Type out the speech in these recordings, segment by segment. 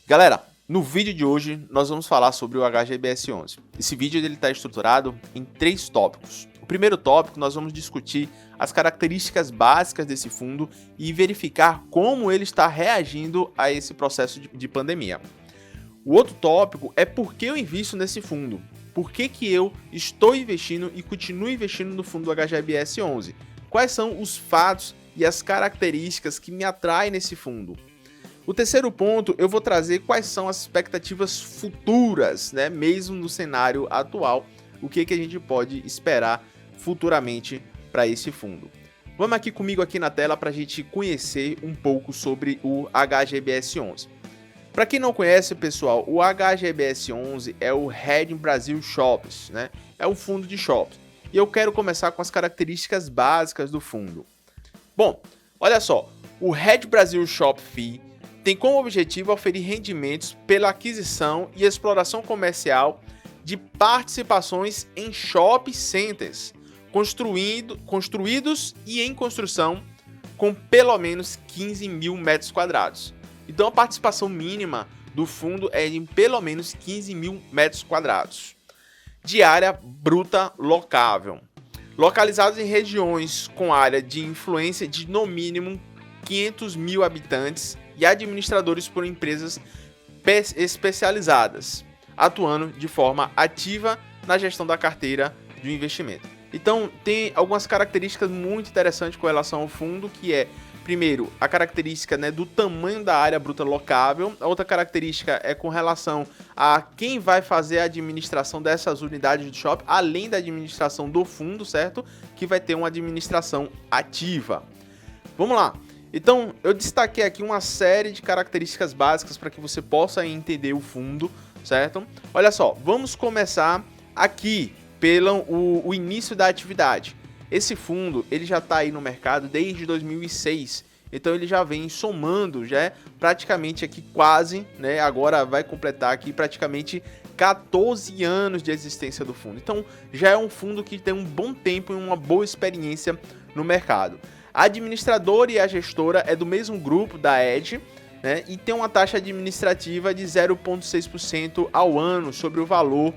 Galera, no vídeo de hoje nós vamos falar sobre o HGBS11. Esse vídeo está estruturado em 3 tópicos. O primeiro tópico nós vamos discutir as características básicas desse fundo e verificar como ele está reagindo a esse processo de pandemia. O outro tópico é por que eu invisto nesse fundo. Por que eu estou investindo e continuo investindo no fundo do HGBS11? Quais são os fatos e as características que me atraem nesse fundo? O terceiro ponto, eu vou trazer quais são as expectativas futuras, né? Mesmo no cenário atual, o que a gente pode esperar futuramente para esse fundo. Vamos aqui comigo aqui na tela para a gente conhecer um pouco sobre o HGBS11. Para quem não conhece, pessoal, o HGBS11 é o Hedge Brasil Shops, né? É um fundo de shops. E eu quero começar com as características básicas do fundo. Bom, olha só, o Hedge Brasil Shop Fee tem como objetivo oferir rendimentos pela aquisição e exploração comercial de participações em shopping centers construídos e em construção com pelo menos 15 mil metros quadrados. Então a participação mínima do fundo é em pelo menos 15 mil metros quadrados de área bruta locável, localizados em regiões com área de influência de no mínimo 500 mil habitantes e administradores por empresas especializadas, atuando de forma ativa na gestão da carteira de investimento. Então, tem algumas características muito interessantes com relação ao fundo, que é, primeiro, a característica, né, do tamanho da área bruta locável. A outra característica é com relação a quem vai fazer a administração dessas unidades de shopping, além da administração do fundo, certo? Que vai ter uma administração ativa. Vamos lá. Então, eu destaquei aqui uma série de características básicas para que você possa entender o fundo, certo? Olha só, vamos começar aqui pelo o início da atividade. Esse fundo ele já está aí no mercado desde 2006, então ele já vem somando, já é praticamente aqui quase, né? Agora vai completar aqui praticamente 14 anos de existência do fundo. Então, já é um fundo que tem um bom tempo e uma boa experiência no mercado. A administradora e a gestora é do mesmo grupo da Edge, né, e tem uma taxa administrativa de 0,6% ao ano sobre o valor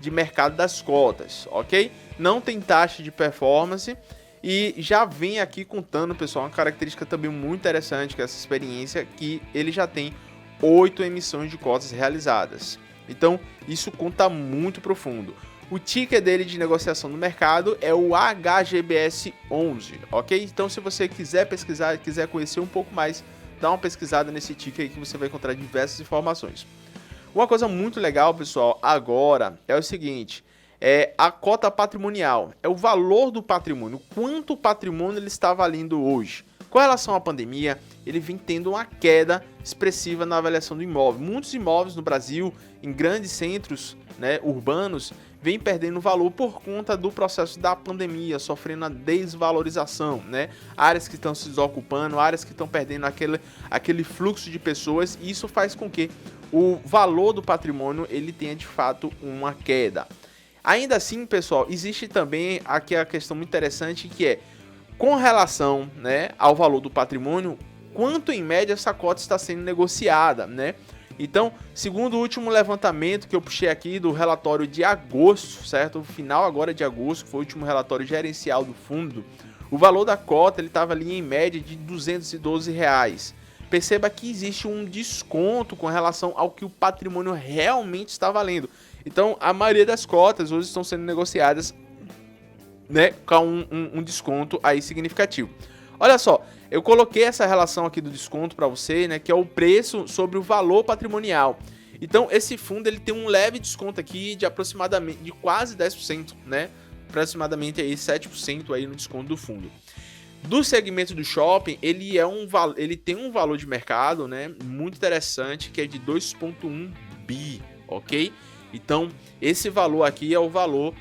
de mercado das cotas, ok? Não tem taxa de performance e já vem aqui contando, pessoal, uma característica também muito interessante, que é essa experiência, que ele já tem 8 emissões de cotas realizadas. Então, isso conta muito profundo. O ticker dele de negociação no mercado é o HGBS11, ok? Então, se você quiser pesquisar, quiser conhecer um pouco mais, dá uma pesquisada nesse ticker aí que você vai encontrar diversas informações. Uma coisa muito legal, pessoal, agora é o seguinte, é a cota patrimonial, é o valor do patrimônio, quanto patrimônio ele está valendo hoje. Com relação à pandemia, ele vem tendo uma queda expressiva na avaliação do imóvel. Muitos imóveis no Brasil, em grandes centros, né, urbanos, vem perdendo valor por conta do processo da pandemia, sofrendo a desvalorização, né? Áreas que estão se desocupando, áreas que estão perdendo aquele fluxo de pessoas, e isso faz com que o valor do patrimônio ele tenha de fato uma queda. Ainda assim, pessoal, existe também aqui a questão muito interessante, que é com relação, né, ao valor do patrimônio, quanto em média essa cota está sendo negociada, né? Então, segundo o último levantamento que eu puxei aqui do relatório de agosto, certo? O final agora de agosto, que foi o último relatório gerencial do fundo, o valor da cota ele estava ali em média de R$212. Perceba que existe um desconto com relação ao que o patrimônio realmente está valendo. Então, a maioria das cotas hoje estão sendo negociadas, né, com um desconto aí significativo. Olha só, eu coloquei essa relação aqui do desconto para você, né, que é o preço sobre o valor patrimonial. Então, esse fundo ele tem um leve desconto aqui de aproximadamente de quase 10%, né? Aproximadamente aí 7% aí no desconto do fundo. Do segmento do shopping, ele tem um valor de mercado, né, muito interessante, que é de 2,1 bi, ok? Então, esse valor aqui é o valor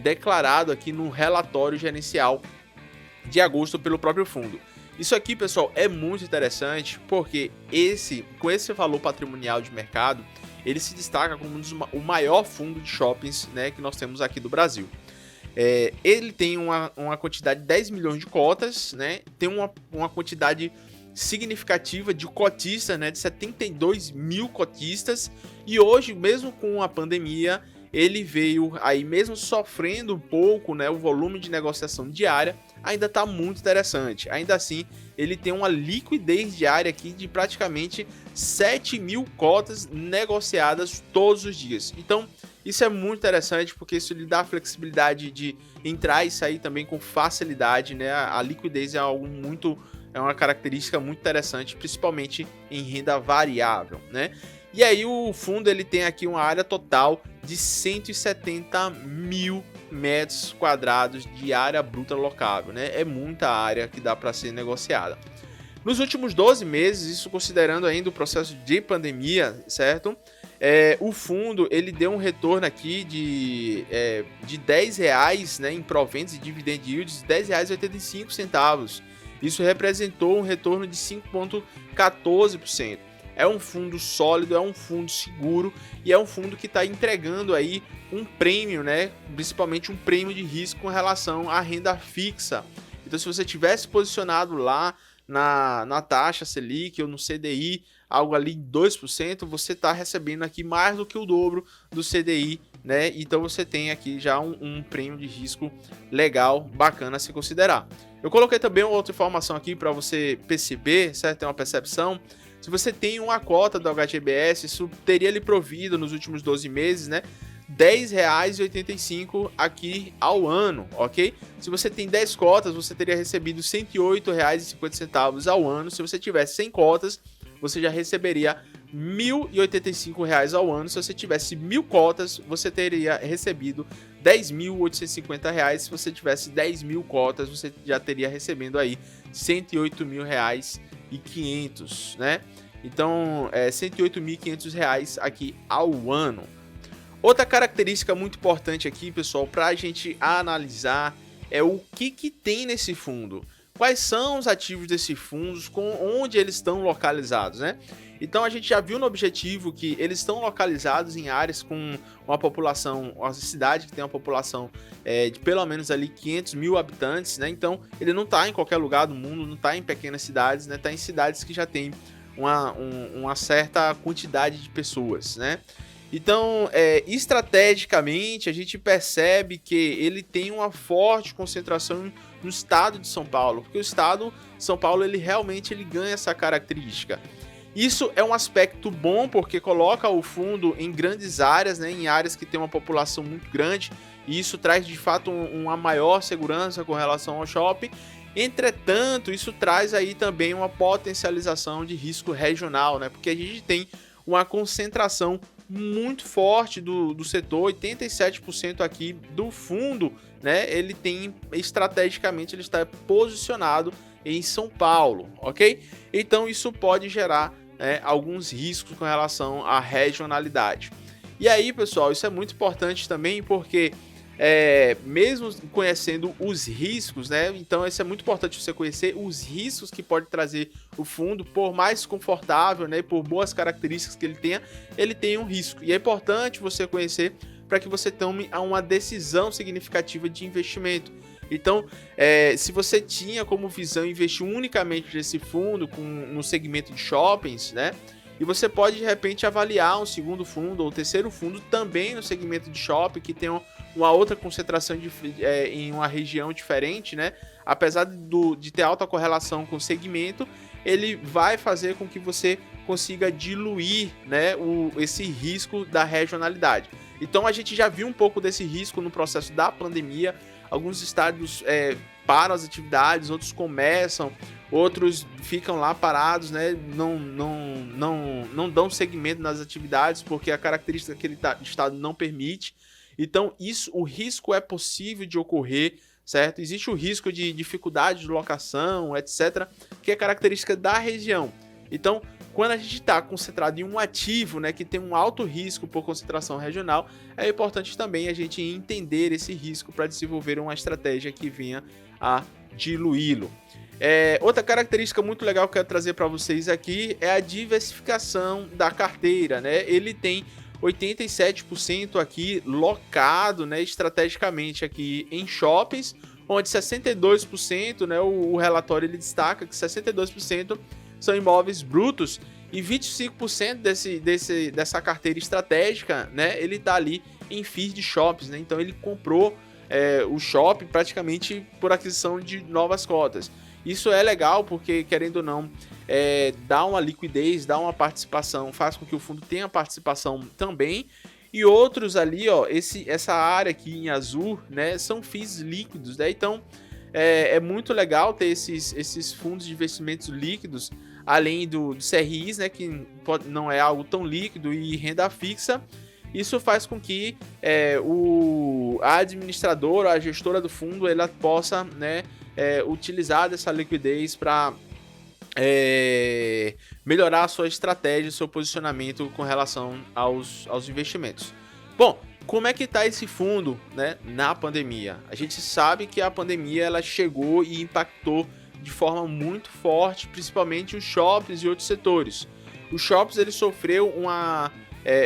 declarado aqui no relatório gerencial de agosto pelo próprio fundo. Isso aqui, pessoal, é muito interessante porque com esse valor patrimonial de mercado, ele se destaca como o maior fundo de shoppings, né, que nós temos aqui do Brasil. Ele tem uma quantidade de 10 milhões de cotas, né, tem uma quantidade significativa de cotistas, né, de 72 mil cotistas, e hoje, mesmo com a pandemia, ele veio aí, mesmo sofrendo um pouco, né, o volume de negociação diária ainda está muito interessante. Ainda assim, ele tem uma liquidez diária aqui de praticamente 7 mil cotas negociadas todos os dias. Então, isso é muito interessante porque isso lhe dá a flexibilidade de entrar e sair também com facilidade, né? A liquidez é uma característica muito interessante, principalmente em renda variável, né? E aí o fundo ele tem aqui uma área total de 170 mil metros quadrados de área bruta locável, né? É muita área que dá para ser negociada. Nos últimos 12 meses, isso considerando ainda o processo de pandemia, certo? O fundo ele deu um retorno aqui de R$10, né, em proventos e dividend yields, R$10,85. Isso representou um retorno de 5,14%. É um fundo sólido, é um fundo seguro e é um fundo que está entregando aí um prêmio, né? Principalmente um prêmio de risco com relação à renda fixa. Então, se você tivesse posicionado lá na taxa Selic ou no CDI, algo ali em 2%, você está recebendo aqui mais do que o dobro do CDI, né? Então você tem aqui já um prêmio de risco legal, bacana a se considerar. Eu coloquei também uma outra informação aqui para você perceber, certo? Tem uma percepção. Se você tem uma cota do HGBS, isso teria lhe provido nos últimos 12 meses, né? R$10,85 aqui ao ano, ok? Se você tem 10 cotas, você teria recebido R$108,50 ao ano. Se você tivesse 100 cotas, você já receberia R$1.085 ao ano. Se você tivesse 1.000 cotas, você teria recebido R$10.850. Se você tivesse 10.000 cotas, você já teria recebendo aí R$108.500, né? Então, R$108.500 aqui ao ano. Outra característica muito importante aqui, pessoal, para a gente analisar é o que tem nesse fundo. Quais são os ativos desses fundos, onde eles estão localizados, né? Então a gente já viu no objetivo que eles estão localizados em áreas com uma população, uma cidade que tem uma população de pelo menos ali 500 mil habitantes, né? Então ele não está em qualquer lugar do mundo, não está em pequenas cidades, né? Está em cidades que já tem uma certa quantidade de pessoas, né? Então, estrategicamente, a gente percebe que ele tem uma forte concentração no estado de São Paulo, porque o estado de São Paulo ele realmente ganha essa característica. Isso é um aspecto bom porque coloca o fundo em grandes áreas, né, em áreas que tem uma população muito grande, e isso traz de fato uma maior segurança com relação ao shopping. Entretanto, isso traz aí também uma potencialização de risco regional, né, porque a gente tem uma concentração muito forte do setor, 87% aqui do fundo, né? Ele tem estrategicamente, ele está posicionado em São Paulo, ok? Então isso pode gerar alguns riscos com relação à regionalidade. E aí, pessoal, isso é muito importante também porque mesmo conhecendo os riscos, né? Então isso é muito importante você conhecer os riscos que pode trazer o fundo, por mais confortável, né? Por boas características que ele tem um risco. E é importante você conhecer para que você tome uma decisão significativa de investimento. Então, se você tinha como visão investir unicamente nesse fundo no segmento de shoppings, né? E você pode, de repente, avaliar um segundo fundo ou terceiro fundo também no segmento de shopping, que tem uma outra concentração em uma região diferente, né? Apesar de ter alta correlação com o segmento, ele vai fazer com que você consiga diluir, né, esse risco da regionalidade. Então, a gente já viu um pouco desse risco no processo da pandemia. Alguns estádios param as atividades, outros começam, outros ficam lá parados, né? Não dão seguimento nas atividades porque a característica daquele estado não permite. Então, o risco é possível de ocorrer, certo? Existe o risco de dificuldade de locação, etc., que é característica da região. Então, quando a gente está concentrado em um ativo, né, que tem um alto risco por concentração regional, é importante também a gente entender esse risco para desenvolver uma estratégia que venha a diluí-lo. Outra característica muito legal que eu quero trazer para vocês aqui é a diversificação da carteira, né? Ele tem 87% aqui locado, né, estrategicamente aqui em shoppings, onde 62%, né, o relatório ele destaca que 62% são imóveis brutos, e 25% dessa carteira estratégica, né, ele tá ali em FIIs de shoppings, né? Então ele comprou o shopping praticamente por aquisição de novas cotas. Isso é legal porque, querendo ou não, dá uma liquidez, dá uma participação, faz com que o fundo tenha participação também. E outros ali, ó, essa área aqui em azul, né, são FIIs líquidos, né? Então é muito legal ter esses fundos de investimentos líquidos, além do CRIs, né, que não é algo tão líquido, e renda fixa. Isso faz com que a administradora, a gestora do fundo, ela possa, né, utilizar dessa liquidez para melhorar a sua estratégia, o seu posicionamento com relação aos investimentos. Bom, como é que está esse fundo, né, na pandemia? A gente sabe que a pandemia ela chegou e impactou de forma muito forte, principalmente os shoppings e outros setores. Os shoppings ele sofreu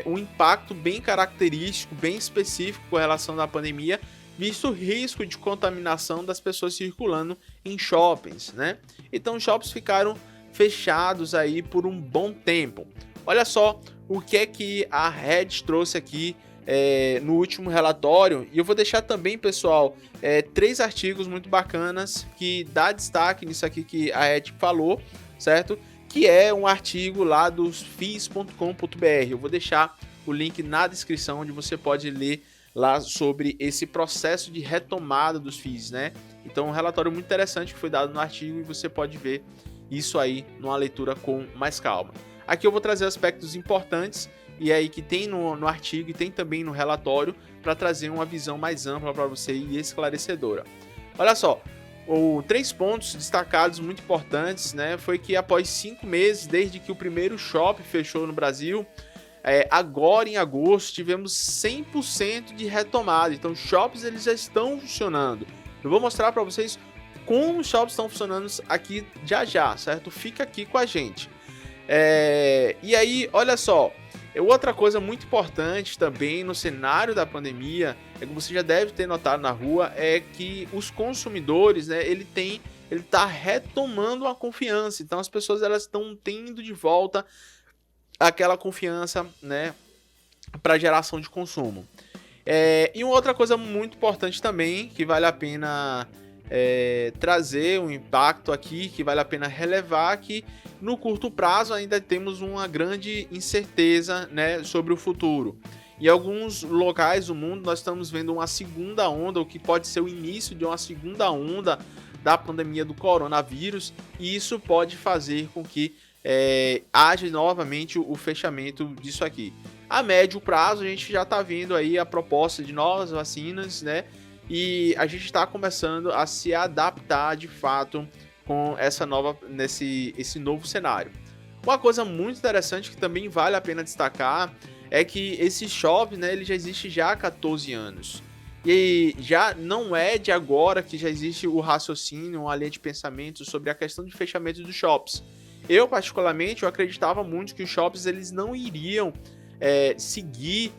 um impacto bem característico, bem específico com relação à pandemia, visto o risco de contaminação das pessoas circulando em shoppings, né? Então os shoppings ficaram fechados aí por um bom tempo. Olha só o que é que a Red trouxe aqui no último relatório, e eu vou deixar também, pessoal, 3 artigos muito bacanas que dá destaque nisso aqui que a Red falou, certo? Que é um artigo lá dos FIIs.com.br. Eu vou deixar o link na descrição, onde você pode ler lá sobre esse processo de retomada dos FIIs, né? Então, um relatório muito interessante que foi dado no artigo e você pode ver isso aí numa leitura com mais calma. Aqui eu vou trazer aspectos importantes e aí que tem no artigo e tem também no relatório para trazer uma visão mais ampla para você e esclarecedora. Olha só, 3 pontos destacados muito importantes, né? Foi que após 5 meses desde que o primeiro shopping fechou no Brasil, agora em agosto tivemos 100% de retomada. Então os shoppings eles já estão funcionando. Eu vou mostrar para vocês como os shoppings estão funcionando aqui já, certo? Fica aqui com a gente. E aí, olha só, outra coisa muito importante também no cenário da pandemia, que você já deve ter notado na rua, é que os consumidores, né, ele tá retomando a confiança. Então as pessoas elas estão tendo de volta aquela confiança, né, para geração de consumo. E uma outra coisa muito importante também, que vale a pena trazer um impacto aqui, que vale a pena relevar, que no curto prazo ainda temos uma grande incerteza, né, sobre o futuro. Em alguns locais do mundo nós estamos vendo uma segunda onda, o que pode ser o início de uma segunda onda da pandemia do coronavírus, e isso pode fazer com que haja novamente o fechamento disso aqui. A médio prazo a gente já está vendo aí a proposta de novas vacinas, né? E a gente está começando a se adaptar de fato com esse novo cenário. Uma coisa muito interessante que também vale a pena destacar é que esse shopping, né, ele já existe já há 14 anos. E já não é de agora que já existe o raciocínio, uma linha de pensamento sobre a questão de fechamento dos shoppings. Eu, particularmente, eu acreditava muito que os shoppings eles não iriam seguir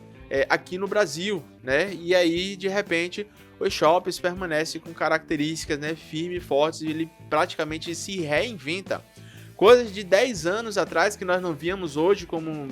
aqui no Brasil, né? E aí, de repente, os shoppings permanecem com características, né, firmes e fortes, e ele praticamente se reinventa. Coisas de 10 anos atrás que nós não víamos hoje como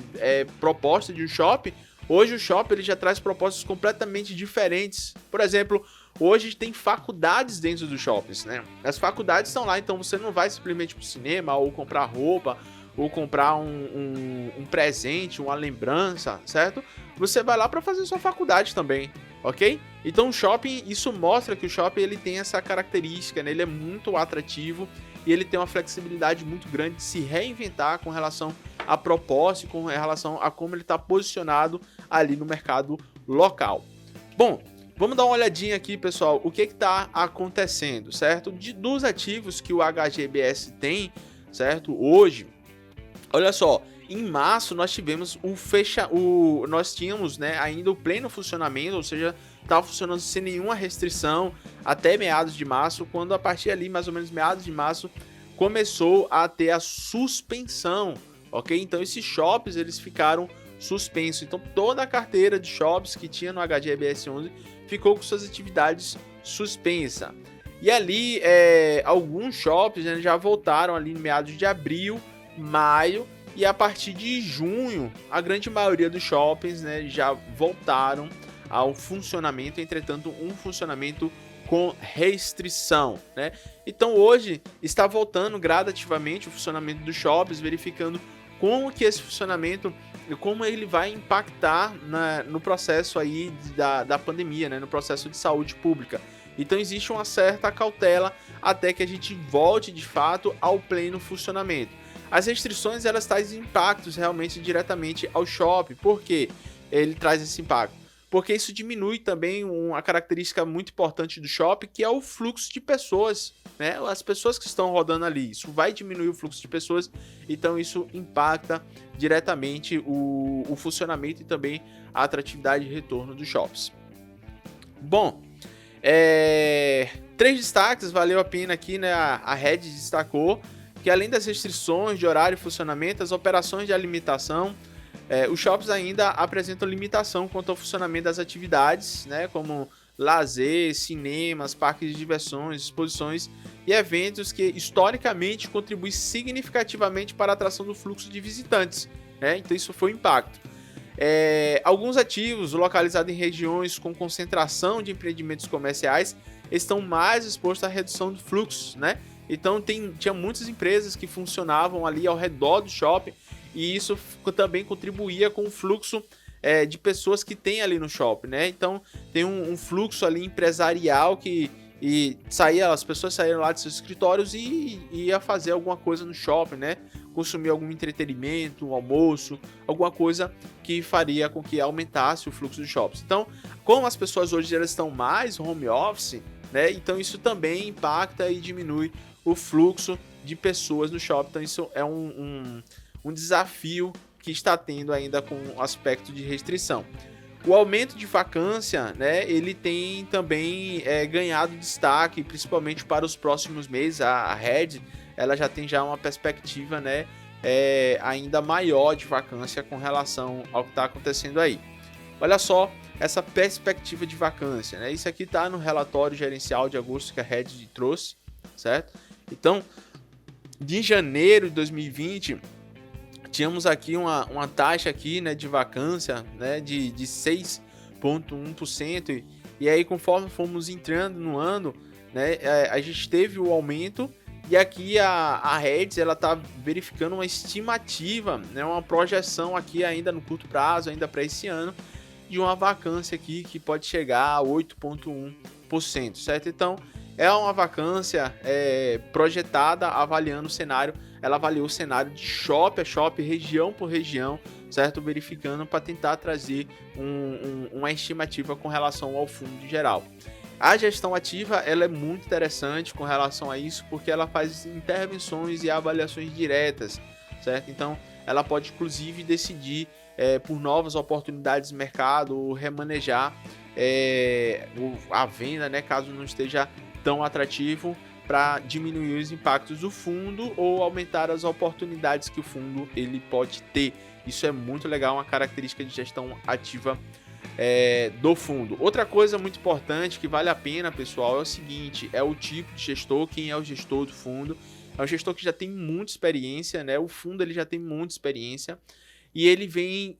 proposta de um shopping, hoje o shopping ele já traz propostas completamente diferentes. Por exemplo, hoje tem faculdades dentro dos shoppings, né? As faculdades estão lá, então você não vai simplesmente para o cinema ou comprar roupa ou comprar um presente, uma lembrança, certo? Você vai lá para fazer sua faculdade também, ok? Então o shopping, isso mostra que o shopping ele tem essa característica, né? Ele é muito atrativo e ele tem uma flexibilidade muito grande de se reinventar com relação a propósito, com relação a como ele está posicionado ali no mercado local. Bom, vamos dar uma olhadinha aqui, pessoal, o que está acontecendo, certo? Dos ativos que o HGBS tem, certo? Hoje, olha só, em março nós tivemos nós tínhamos, né, ainda o pleno funcionamento, ou seja, estava funcionando sem nenhuma restrição até meados de março, quando a partir ali, mais ou menos meados de março, começou a ter a suspensão, ok? Então esses shoppings eles ficaram suspensos, então toda a carteira de shoppings que tinha no HGBS 11 ficou com suas atividades suspensas. E ali alguns shoppings, né, já voltaram ali em meados de abril, maio, e a partir de junho, a grande maioria dos shoppings, né, já voltaram ao funcionamento, entretanto, um funcionamento com restrição, né? Então hoje está voltando gradativamente o funcionamento dos shoppings, verificando como que esse funcionamento, como ele vai impactar no processo aí da pandemia, né? No processo de saúde pública. Então existe uma certa cautela até que a gente volte de fato ao pleno funcionamento. As restrições, elas trazem impactos realmente diretamente ao shopping. Por que ele traz esse impacto? Porque isso diminui também uma característica muito importante do shopping, que é o fluxo de pessoas, né? As pessoas que estão rodando ali. Isso vai diminuir o fluxo de pessoas, então isso impacta diretamente o funcionamento e também a atratividade de retorno dos shoppings. Bom, 3 destaques, valeu a pena aqui, né? A Red destacou que além das restrições de horário e funcionamento, as operações de alimentação, os shoppings ainda apresentam limitação quanto ao funcionamento das atividades, né, como lazer, cinemas, parques de diversões, exposições e eventos que historicamente contribuem significativamente para a atração do fluxo de visitantes, né? Então isso foi um impacto. Alguns ativos localizados em regiões com concentração de empreendimentos comerciais estão mais expostos à redução do fluxo, né? Então tinha muitas empresas que funcionavam ali ao redor do shopping e isso também contribuía com o fluxo de pessoas que tem ali no shopping, né? Então tem um fluxo ali empresarial as pessoas saíram lá de seus escritórios e ia fazer alguma coisa no shopping, né? Consumir algum entretenimento, um almoço, alguma coisa que faria com que aumentasse o fluxo dos shoppings. Então, como as pessoas hoje elas estão mais home office, né? Então isso também impacta e diminui o fluxo de pessoas no shopping. Então isso é um desafio que está tendo ainda com o aspecto de restrição. O aumento de vacância, né, ele tem também ganhado destaque, principalmente para os próximos meses. A Red, ela já tem uma perspectiva, né, ainda maior de vacância com relação ao que está acontecendo aí. Olha só essa perspectiva de vacância, né? Isso aqui está no relatório gerencial de agosto que a Red trouxe, certo? Então, de janeiro de 2020, tínhamos aqui uma taxa aqui, né, de vacância, né, de 6,1%, e aí conforme fomos entrando no ano, né, a gente teve o aumento, e aqui a Reds, ela está verificando uma estimativa, né, uma projeção aqui ainda no curto prazo, ainda para esse ano, de uma vacância aqui que pode chegar a 8,1%, certo? Então, é uma vacância projetada, avaliando o cenário. Ela avaliou o cenário de shopping a shopping, região por região, certo? Verificando para tentar trazer uma estimativa com relação ao fundo geral. A gestão ativa, ela é muito interessante com relação a isso, porque ela faz intervenções e avaliações diretas, certo? Então, ela pode inclusive decidir por novas oportunidades de mercado, ou remanejar a venda, né, caso não esteja tão atrativo, para diminuir os impactos do fundo ou aumentar as oportunidades que o fundo ele pode ter. Isso é muito legal, uma característica de gestão ativa do fundo. Outra coisa muito importante que vale a pena, pessoal, é o seguinte: é o tipo de gestor, quem é o gestor do fundo. É um gestor que já tem muita experiência, né? O fundo ele já tem muita experiência. E ele vem,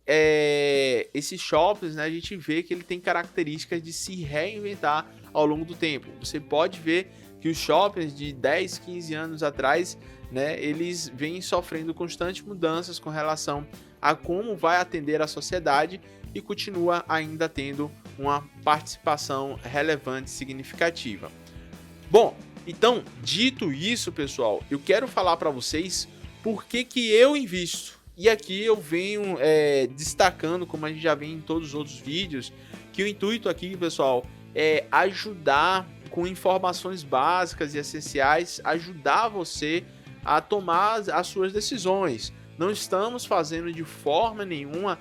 esses shoppings, né, a gente vê que ele tem características de se reinventar ao longo do tempo. Você pode ver que os shoppings de 10, 15 anos atrás, né, eles vêm sofrendo constantes mudanças com relação a como vai atender a sociedade e continua ainda tendo uma participação relevante e significativa. Bom, então, dito isso, pessoal, eu quero falar para vocês por que eu invisto. E aqui eu venho destacando, como a gente já vem em todos os outros vídeos, que o intuito aqui, pessoal, é ajudar com informações básicas e essenciais, ajudar você a tomar as suas decisões. Não estamos fazendo de forma nenhuma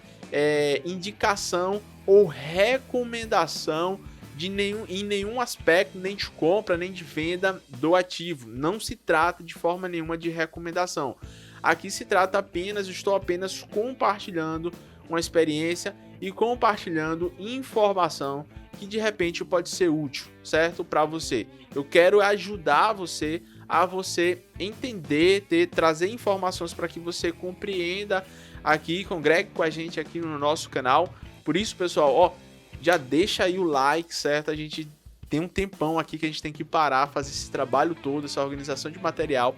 indicação ou recomendação em nenhum aspecto, nem de compra, nem de venda do ativo. Não se trata de forma nenhuma de recomendação. Aqui se trata estou apenas compartilhando uma experiência e compartilhando informação que de repente pode ser útil, certo? Para você. Eu quero ajudar você a você entender, trazer informações para que você compreenda aqui, congregue com a gente aqui no nosso canal. Por isso, pessoal, ó, já deixa aí o like, certo? A gente tem um tempão aqui que a gente tem que parar, fazer esse trabalho todo, essa organização de material.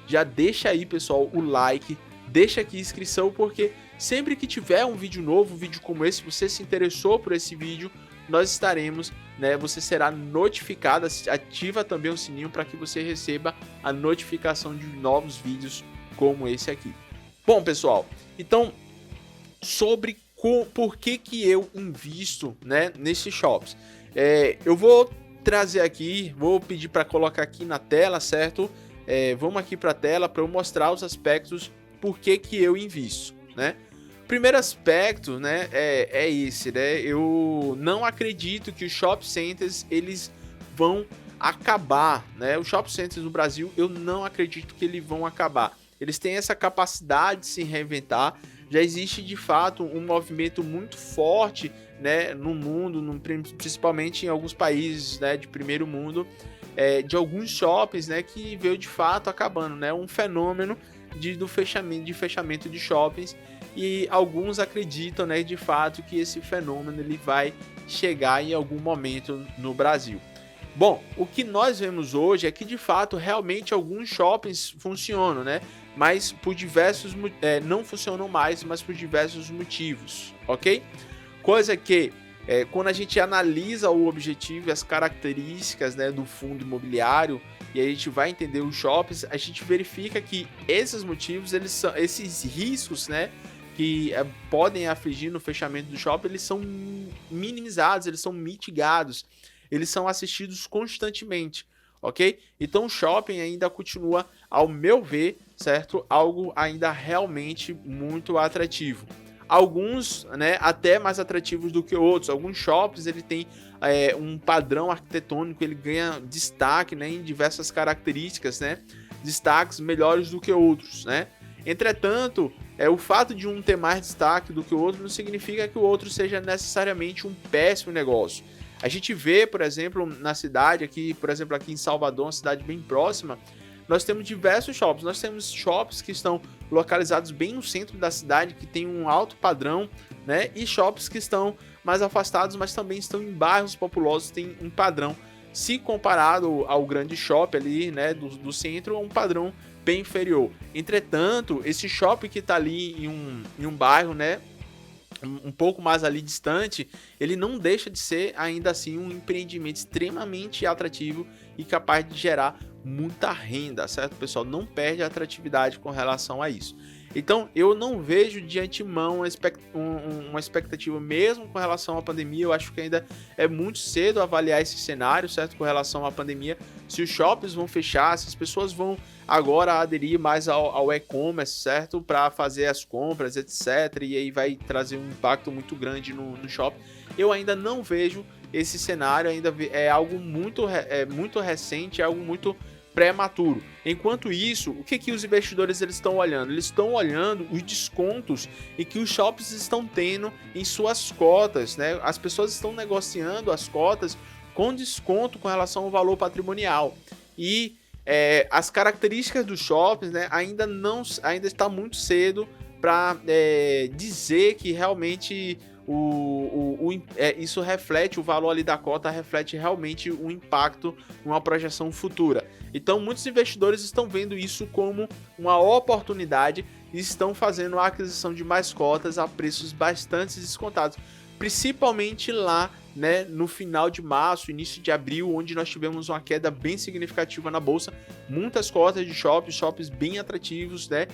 Já deixa aí, pessoal, o like, deixa aqui a inscrição, porque sempre que tiver um vídeo novo, um vídeo como esse, você se interessou por esse vídeo, nós estaremos, né, você será notificado, ativa também o sininho para que você receba a notificação de novos vídeos como esse aqui. Bom, pessoal, então, sobre por que eu invisto, né, nesses shops. Eu vou trazer aqui, vou pedir para colocar aqui na tela, certo? Vamos aqui para a tela para eu mostrar os aspectos por que eu invisto, né? Primeiro aspecto, né, é esse, né? Eu não acredito que os shopping centers eles vão acabar, né? Os shopping centers no Brasil, eu não acredito que eles vão acabar. Eles têm essa capacidade de se reinventar. Já existe de fato um movimento muito forte, né, no mundo, principalmente em alguns países, né, de primeiro mundo, de alguns shoppings, né, que veio de fato acabando, né, um fenômeno de fechamento de shoppings, e alguns acreditam, né, de fato que esse fenômeno ele vai chegar em algum momento no Brasil. Bom, o que nós vemos hoje é que de fato realmente alguns shoppings funcionam, né? Mas por diversos não funcionam mais, mas por diversos motivos, ok? Coisa que quando a gente analisa o objetivo e as características, né, do fundo imobiliário, e a gente vai entender os shoppings, a gente verifica que esses motivos, esses riscos, né, que podem afligir no fechamento do shopping, eles são minimizados, eles são mitigados, eles são assistidos constantemente, ok? Então o shopping ainda continua, ao meu ver, certo? Algo ainda realmente muito atrativo. Alguns, né, até mais atrativos do que outros. Alguns shoppings ele tem um padrão arquitetônico, ele ganha destaque, né, em diversas características, né? Destaques melhores do que outros, né? Entretanto, o fato de um ter mais destaque do que o outro não significa que o outro seja necessariamente um péssimo negócio. A gente vê, por exemplo, na cidade aqui, por exemplo, aqui em Salvador, uma cidade bem próxima, nós temos diversos shops. Nós temos shops que estão localizados bem no centro da cidade, que tem um alto padrão, né? E shops que estão mais afastados, mas também estão em bairros populosos, tem um padrão, se comparado ao grande shopping ali, né, do centro, é um padrão bem inferior. Entretanto, esse shopping que está ali em um bairro, né, um pouco mais ali distante, ele não deixa de ser ainda assim um empreendimento extremamente atrativo e capaz de gerar muita renda, certo, pessoal? Não perde a atratividade com relação a isso. Então, eu não vejo de antemão uma expectativa mesmo com relação à pandemia. Eu acho que ainda é muito cedo avaliar esse cenário, certo, com relação à pandemia. Se os shoppings vão fechar, se as pessoas vão agora aderir mais ao e-commerce, certo, para fazer as compras, etc. E aí vai trazer um impacto muito grande no shopping. Eu ainda não vejo esse cenário, ainda é algo muito recente, é algo muito prematuro. Enquanto isso, o que os investidores eles estão olhando? Eles estão olhando os descontos e que os shoppings estão tendo em suas cotas, né? As pessoas estão negociando as cotas com desconto com relação ao valor patrimonial. E as características dos shoppings, né, ainda está muito cedo para dizer que realmente isso reflete o valor ali da cota, reflete realmente o impacto numa projeção futura. Então muitos investidores estão vendo isso como uma oportunidade e estão fazendo a aquisição de mais cotas a preços bastante descontados, principalmente lá, né, no final de março, início de abril, onde nós tivemos uma queda bem significativa na bolsa, muitas cotas de shoppings bem atrativos, né,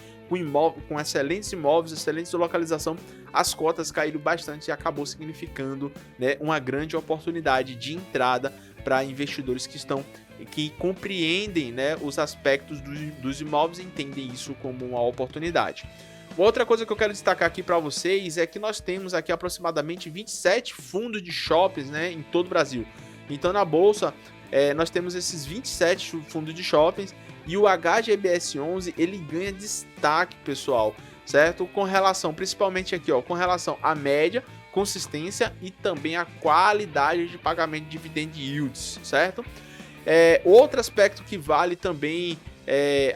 com excelentes imóveis, excelentes localização, as cotas caíram bastante e acabou significando, né, uma grande oportunidade de entrada para investidores que compreendem, né, os aspectos dos imóveis e entendem isso como uma oportunidade. Outra coisa que eu quero destacar aqui para vocês é que nós temos aqui aproximadamente 27 fundos de shoppings, né, em todo o Brasil. Então na bolsa nós temos esses 27 fundos de shoppings e o HGBS 11 ele ganha destaque, pessoal, certo? Com relação, principalmente aqui, ó, com relação à média, consistência e também a qualidade de pagamento de dividend yields, certo? Outro aspecto que vale também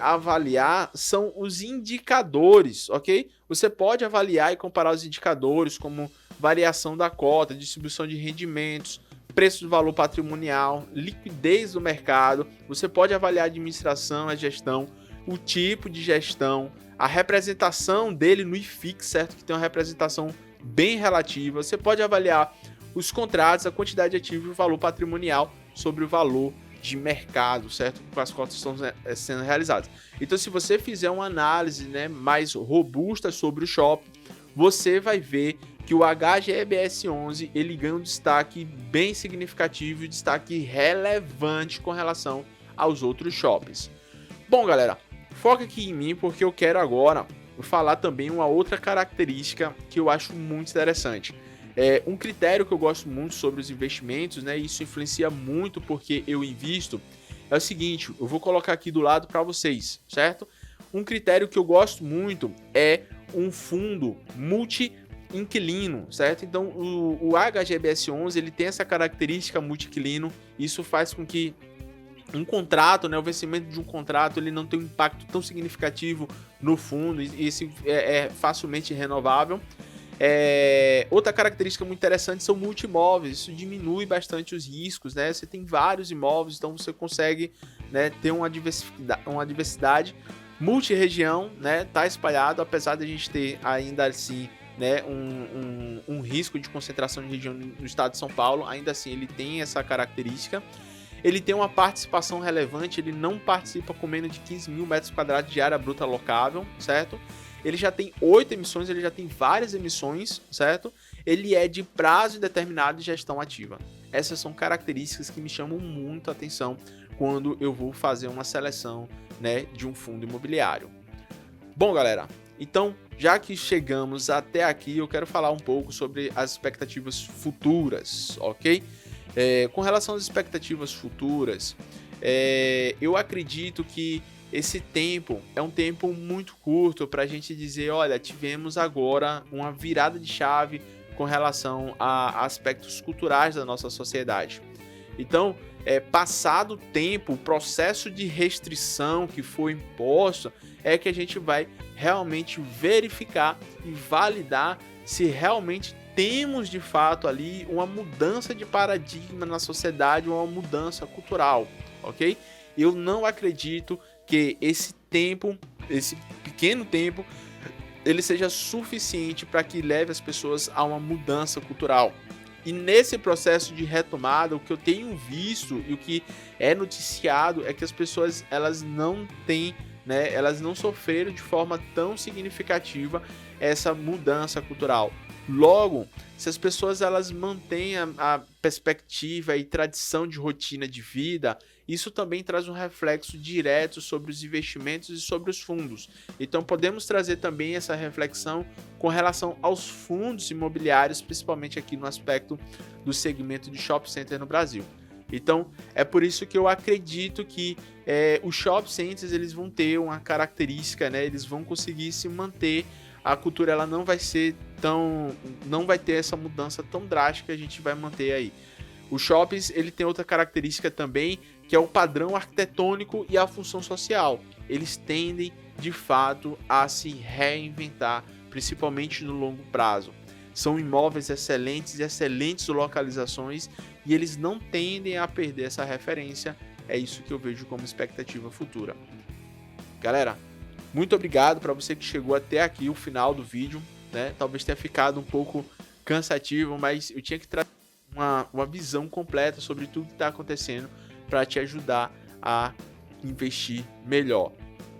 avaliar são os indicadores, ok? Você pode avaliar e comparar os indicadores como variação da cota, distribuição de rendimentos, preço do valor patrimonial, liquidez do mercado. Você pode avaliar a administração, a gestão, o tipo de gestão, a representação dele no IFIX, certo? Que tem uma representação bem relativa. Você pode avaliar os contratos, a quantidade de ativos e o valor patrimonial sobre o valor de mercado, certo? Com as cotas estão sendo realizadas. Então, se você fizer uma análise, né, mais robusta sobre o shopping, você vai ver que o HGBS 11 ele ganha um destaque bem significativo e destaque relevante com relação aos outros shoppings. Bom, galera, foca aqui em mim porque eu quero agora falar também uma outra característica que eu acho muito interessante. Um critério que eu gosto muito sobre os investimentos, né, e isso influencia muito porque eu invisto, é o seguinte, eu vou colocar aqui do lado para vocês, certo? Um critério que eu gosto muito é um fundo multi-inquilino, certo? Então, o HGBS 11 ele tem essa característica multi-inquilino, isso faz com que um contrato, né, o vencimento de um contrato, ele não tem um impacto tão significativo no fundo, e esse é facilmente renovável. Outra característica muito interessante são multi-imóveis, isso diminui bastante os riscos, né? Você tem vários imóveis, então você consegue, né, ter uma diversidade. Multi-região, né, tá espalhado, apesar de a gente ter ainda assim, né, um risco de concentração de região no estado de São Paulo, ainda assim ele tem essa característica. Ele tem uma participação relevante, ele não participa com menos de 15 mil metros quadrados de área bruta locável, certo? Ele já tem 8 emissões, ele já tem várias emissões, certo? Ele é de prazo indeterminado e gestão ativa. Essas são características que me chamam muito a atenção quando eu vou fazer uma seleção, né, de um fundo imobiliário. Bom, galera, então, já que chegamos até aqui, eu quero falar um pouco sobre as expectativas futuras, ok? Com relação às expectativas futuras, eu acredito que esse tempo é um tempo muito curto para a gente dizer, olha, tivemos agora uma virada de chave com relação a aspectos culturais da nossa sociedade. Então, passado o tempo, o processo de restrição que foi imposto é que a gente vai realmente verificar e validar se realmente temos de fato ali uma mudança de paradigma na sociedade, uma mudança cultural, ok? Eu não acredito que esse tempo, esse pequeno tempo, ele seja suficiente para que leve as pessoas a uma mudança cultural. E nesse processo de retomada, o que eu tenho visto e o que é noticiado é que as pessoas elas não têm, né, elas não sofreram de forma tão significativa essa mudança cultural. Logo, se as pessoas elas mantêm a perspectiva e tradição de rotina de vida, isso também traz um reflexo direto sobre os investimentos e sobre os fundos. Então podemos trazer também essa reflexão com relação aos fundos imobiliários, principalmente aqui no aspecto do segmento de shopping center no Brasil. Então é por isso que eu acredito que os shopping centers eles vão ter uma característica, né? Eles vão conseguir se manter. A cultura ela não vai ter essa mudança tão drástica que a gente vai manter aí. Os shoppings ele tem outra característica também, que é o padrão arquitetônico e a função social. Eles tendem de fato a se reinventar, principalmente no longo prazo. São imóveis excelentes e excelentes localizações e eles não tendem a perder essa referência. É isso que eu vejo como expectativa futura. Galera, muito obrigado para você que chegou até aqui, o final do vídeo, né? Talvez tenha ficado um pouco cansativo, mas eu tinha que trazer uma visão completa sobre tudo que está acontecendo para te ajudar a investir melhor.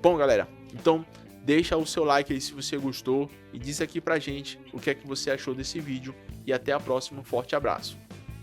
Bom, galera, então deixa o seu like aí se você gostou e diz aqui pra gente o que é que você achou desse vídeo e até a próxima. Um forte abraço.